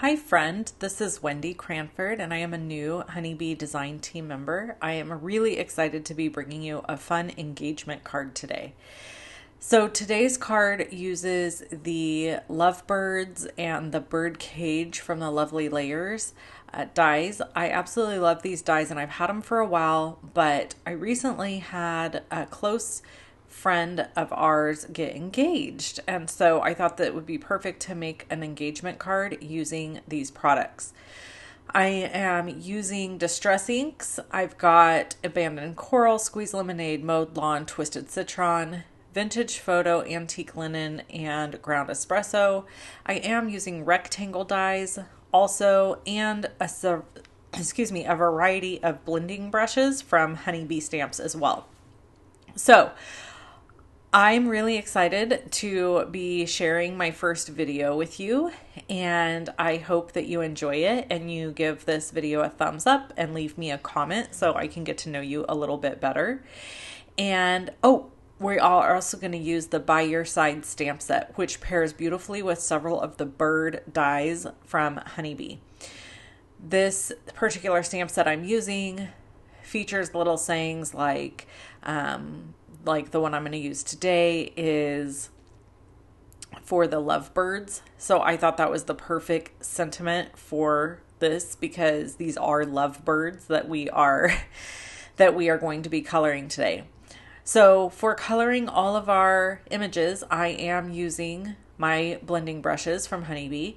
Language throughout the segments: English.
Hi friend, this is Wendy Cranford and I am a new Honeybee design team member. I am really excited to be bringing you a fun engagement card today. So today's card uses the lovebirds and the birdcage from the Lovely Layers dies. I absolutely love these dies and I've had them for a while, but I recently had a close friend of ours get engaged, and so I thought that it would be perfect to make an engagement card using these products. I am using distress inks. I've got abandoned coral, squeeze lemonade, mowed lawn, twisted citron, vintage photo, antique linen, and ground espresso. I am using rectangle dies also, and a variety of blending brushes from Honeybee Stamps as well. So I'm really excited to be sharing my first video with you, and I hope that you enjoy it and you give this video a thumbs up and leave me a comment so I can get to know you a little bit better. And we are also going to use the By Your Side stamp set, which pairs beautifully with several of the bird dies from Honeybee. This particular stamp set I'm using features little sayings like the one I'm going to use today is for the lovebirds. So I thought that was the perfect sentiment for this because these are lovebirds that we are going to be coloring today. So for coloring all of our images, I am using my blending brushes from Honeybee.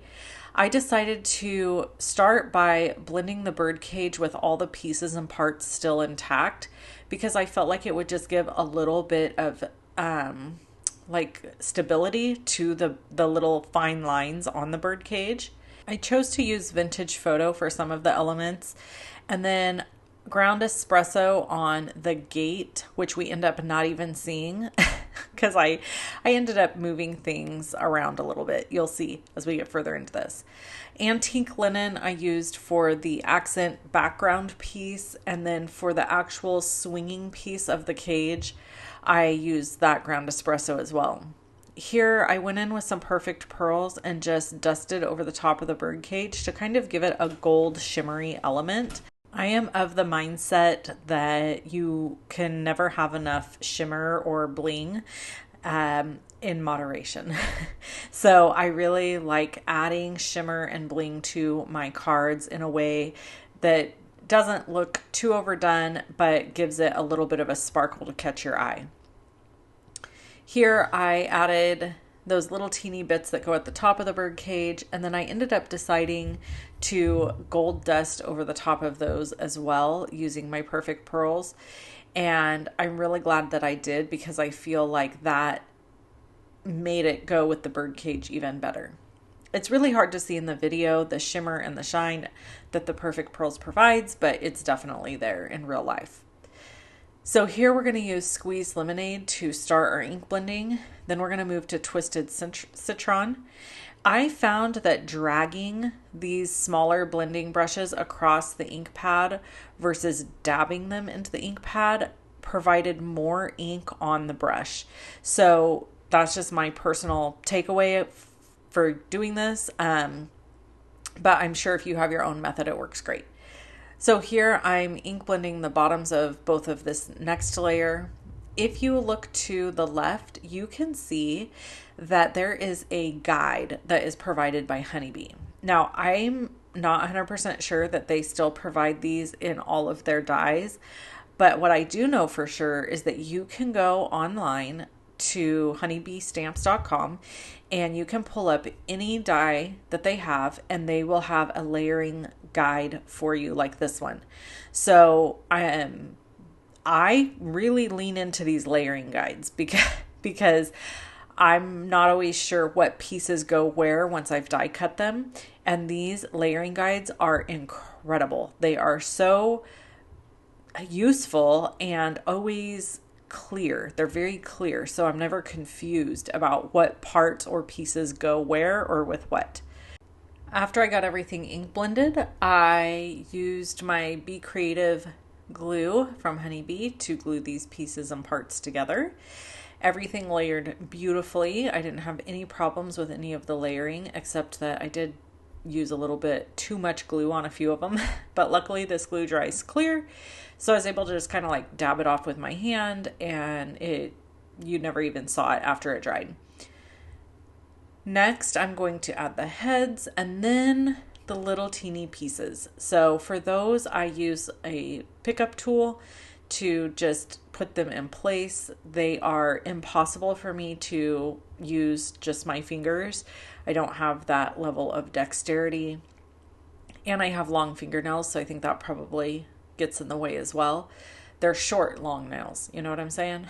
I decided to start by blending the birdcage with all the pieces and parts still intact because I felt like it would just give a little bit of stability to the little fine lines on the birdcage. I chose to use vintage photo for some of the elements, and then ground espresso on the gate, which we end up not even seeing because I ended up moving things around a little bit. You'll see as we get further into this. Antique linen I used for the accent background piece, and then for the actual swinging piece of the cage, I used that ground espresso as well. Here I went in with some perfect pearls and just dusted over the top of the birdcage to kind of give it a gold shimmery element. I am of the mindset that you can never have enough shimmer or bling in moderation. So I really like adding shimmer and bling to my cards in a way that doesn't look too overdone, but gives it a little bit of a sparkle to catch your eye. Here I added those little teeny bits that go at the top of the birdcage, and then I ended up deciding to gold dust over the top of those as well using my perfect pearls, and I'm really glad that I did because I feel like that made it go with the birdcage even better. It's really hard to see in the video the shimmer and the shine that the perfect pearls provides, but it's definitely there in real life. So here we're going to use squeezed lemonade to start our ink blending. Then we're going to move to twisted citron. I found that dragging these smaller blending brushes across the ink pad versus dabbing them into the ink pad provided more ink on the brush. So that's just my personal takeaway for doing this. But I'm sure if you have your own method, it works great. So here I'm ink blending the bottoms of both of this next layer. If you look to the left, you can see that there is a guide that is provided by Honeybee. Now, I'm not 100% sure that they still provide these in all of their dies, but what I do know for sure is that you can go online to honeybeestamps.com and you can pull up any die that they have, and they will have a layering guide for you like this one. So I really lean into these layering guides because I'm not always sure what pieces go where once I've die cut them, and these layering guides are incredible. They are so useful and always clear. They're very clear, so I'm never confused about what parts or pieces go where or with what. After I got everything ink blended, I used my Be Creative glue from Honeybee to glue these pieces and parts together. Everything layered beautifully. I didn't have any problems with any of the layering, except that I did use a little bit too much glue on a few of them, but luckily this glue dries clear. So I was able to just kind of like dab it off with my hand, and you never even saw it after it dried. Next, I'm going to add the heads and then the little teeny pieces. So for those, I use a pickup tool to just put them in place. They are impossible for me to use just my fingers. I don't have that level of dexterity, and I have long fingernails, so I think that probably gets in the way as well. They're short, long nails, you know what I'm saying?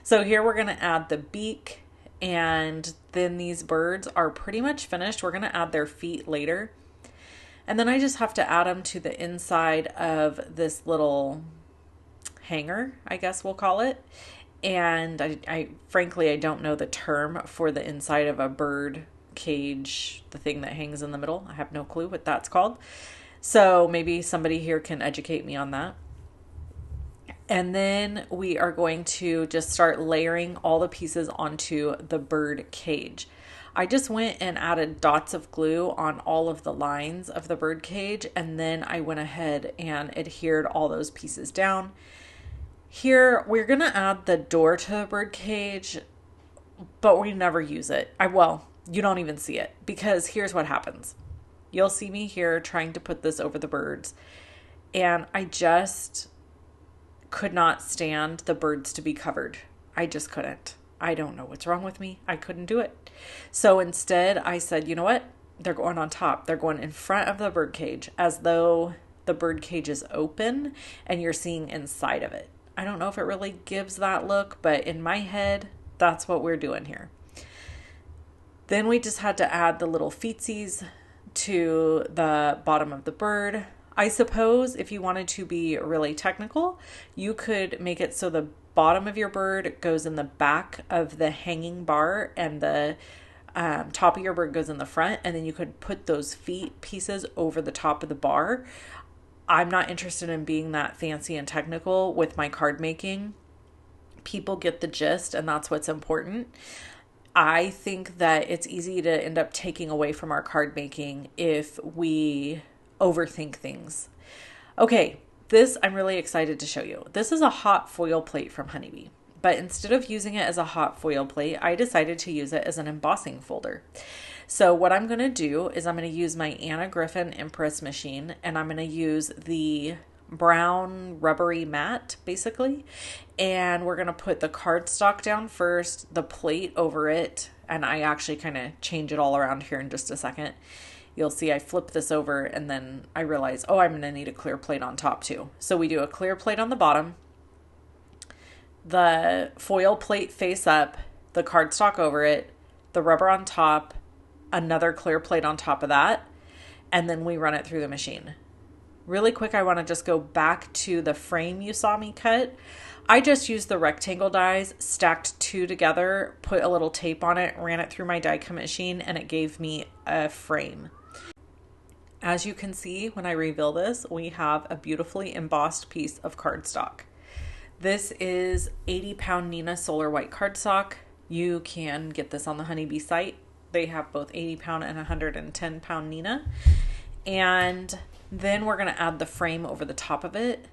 So here we're going to add the beak, and then these birds are pretty much finished. We're going to add their feet later. And then I just have to add them to the inside of this little hanger, I guess we'll call it. And I frankly, I don't know the term for the inside of a bird cage, the thing that hangs in the middle. I have no clue what that's called. So maybe somebody here can educate me on that. And then we are going to just start layering all the pieces onto the bird cage. I just went and added dots of glue on all of the lines of the bird cage, and then I went ahead and adhered all those pieces down. Here, we're going to add the door to the bird cage, but we never use it. Well, you don't even see it, because here's what happens. You'll see me here trying to put this over the birds, and I just could not stand the birds to be covered. I just couldn't. I don't know what's wrong with me. I couldn't do it. So instead, I said, you know what? They're going on top. They're going in front of the bird cage, as though the bird cage is open and you're seeing inside of it. I don't know if it really gives that look, but in my head, that's what we're doing here. Then we just had to add the little feetsies to the bottom of the bird. I suppose if you wanted to be really technical, you could make it so the bottom of your bird goes in the back of the hanging bar, and the top of your bird goes in the front, and then you could put those feet pieces over the top of the bar. I'm not interested in being that fancy and technical with my card making. People get the gist, and that's what's important. I think that it's easy to end up taking away from our card making if we overthink things. Okay, this I'm really excited to show you. This is a hot foil plate from Honeybee, but instead of using it as a hot foil plate, I decided to use it as an embossing folder. So what I'm going to do is I'm going to use my Anna Griffin Impress machine, and I'm going to use the brown rubbery mat basically, and we're going to put the cardstock down first, the plate over it, and I actually kind of change it all around here in just a second. You'll see I flip this over, and then I realize, oh, I'm going to need a clear plate on top too. So we do a clear plate on the bottom, the foil plate face up, the cardstock over it, the rubber on top, another clear plate on top of that, and then we run it through the machine. Really quick, I want to just go back to the frame you saw me cut. I just used the rectangle dies, stacked two together, put a little tape on it, ran it through my die cut machine, and it gave me a frame. As you can see, when I reveal this, we have a beautifully embossed piece of cardstock. This is 80-pound Neenah Solar White cardstock. You can get this on the Honeybee site. They have both 80-pound and 110-pound Neenah. And then we're going to add the frame over the top of it.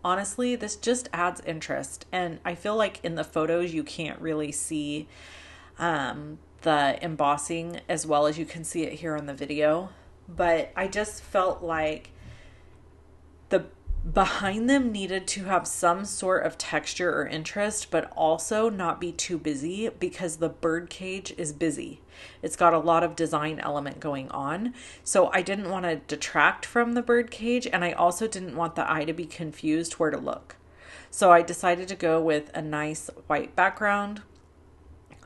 Honestly, this just adds interest. And I feel like in the photos, you can't really see the embossing as well as you can see it here in the video. But I just felt like the behind them needed to have some sort of texture or interest, but also not be too busy, because the bird cage is busy. It's got a lot of design element going on. So I didn't want to detract from the bird cage, and I also didn't want the eye to be confused where to look. So I decided to go with a nice white background.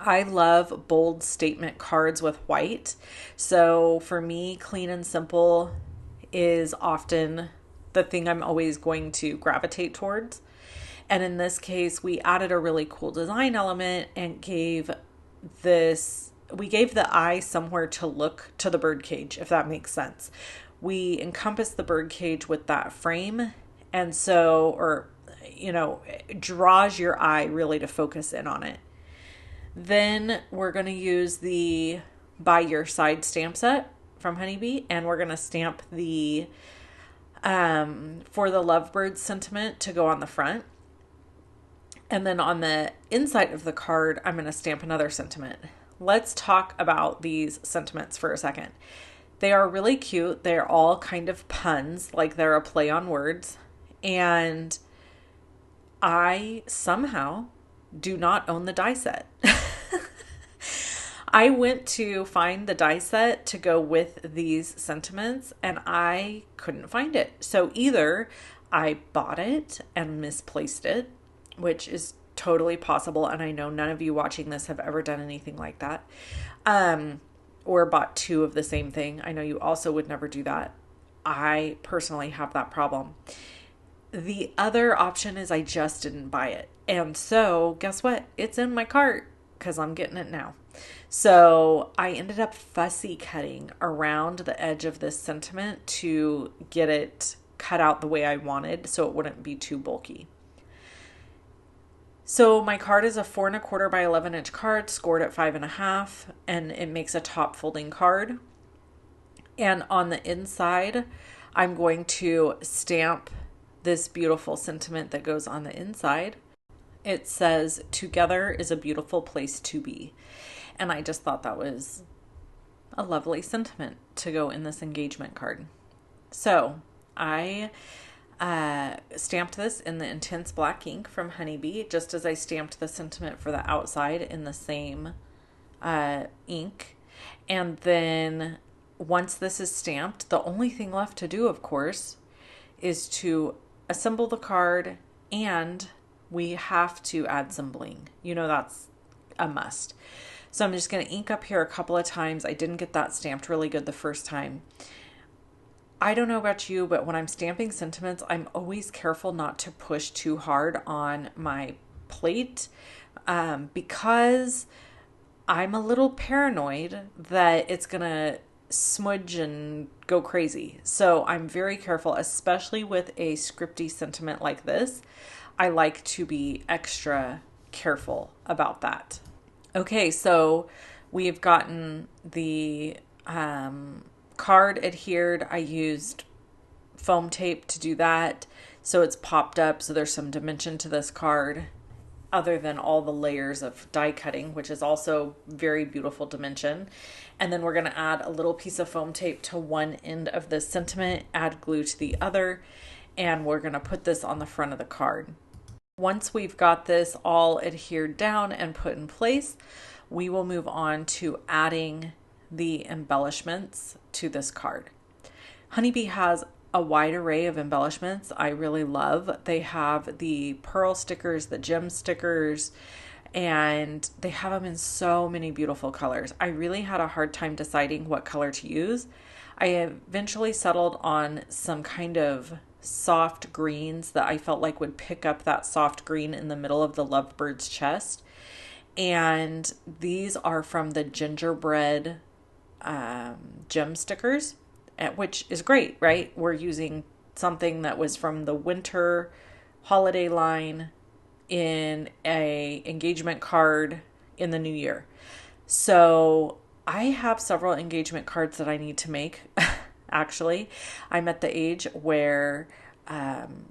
I love bold statement cards with white. So for me, clean and simple is often the thing I'm always going to gravitate towards. And in this case, we added a really cool design element and gave the eye somewhere to look to the bird cage, if that makes sense. We encompass the bird cage with that frame. And so, it draws your eye really to focus in on it. Then we're going to use the By Your Side stamp set from Honeybee, and we're going to stamp the for the lovebird sentiment to go on the front. And then on the inside of the card, I'm going to stamp another sentiment. Let's talk about these sentiments for a second. They are really cute. They're all kind of puns, like they're a play on words. And I somehow do not own the die set. I went to find the die set to go with these sentiments and I couldn't find it. So either I bought it and misplaced it, which is totally possible, and I know none of you watching this have ever done anything like that, or bought two of the same thing. I know you also would never do that. I personally have that problem. The other option is I just didn't buy it. And so guess what? It's in my cart because I'm getting it now. So I ended up fussy cutting around the edge of this sentiment to get it cut out the way I wanted so it wouldn't be too bulky. So my card is a 4 1/4 by 11 inch card, scored at 5.5, and it makes a top folding card. And on the inside, I'm going to stamp this beautiful sentiment that goes on the inside. It says, "Together is a beautiful place to be." And I just thought that was a lovely sentiment to go in this engagement card. So I stamped this in the intense black ink from Honeybee, just as I stamped the sentiment for the outside in the same ink. And then once this is stamped, the only thing left to do, of course, is to assemble the card, and we have to add some bling. You know, that's a must. So I'm just going to ink up here a couple of times. I didn't get that stamped really good the first time. I don't know about you, but when I'm stamping sentiments, I'm always careful not to push too hard on my plate because I'm a little paranoid that it's going to smudge and go crazy. So I'm very careful, especially with a scripty sentiment like this. I like to be extra careful about that. Okay, so we've gotten the card adhered. I used foam tape to do that, so it's popped up, so there's some dimension to this card other than all the layers of die cutting, which is also very beautiful dimension. And then we're going to add a little piece of foam tape to one end of this sentiment, add glue to the other, and we're going to put this on the front of the card. Once we've got this all adhered down and put in place, we will move on to adding the embellishments to this card. Honeybee has a wide array of embellishments I really love. They have the pearl stickers, the gem stickers, and they have them in so many beautiful colors. I really had a hard time deciding what color to use. I eventually settled on some kind of soft greens that I felt like would pick up that soft green in the middle of the lovebird's chest. And these are from the gingerbread gem stickers, which is great, right? We're using something that was from the winter holiday line in a engagement card in the new year. So I have several engagement cards that I need to make. Actually, I'm at the age where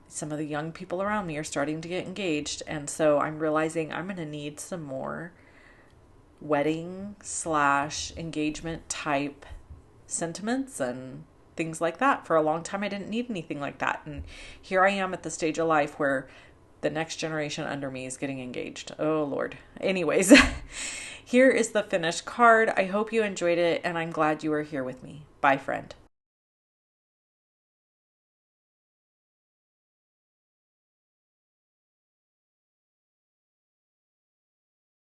some of the young people around me are starting to get engaged. And so I'm realizing I'm going to need some more wedding / engagement type sentiments and things like that. For a long time, I didn't need anything like that. And here I am at the stage of life where the next generation under me is getting engaged. Oh, Lord. Anyways, here is the finished card. I hope you enjoyed it, and I'm glad you were here with me. Bye, friend.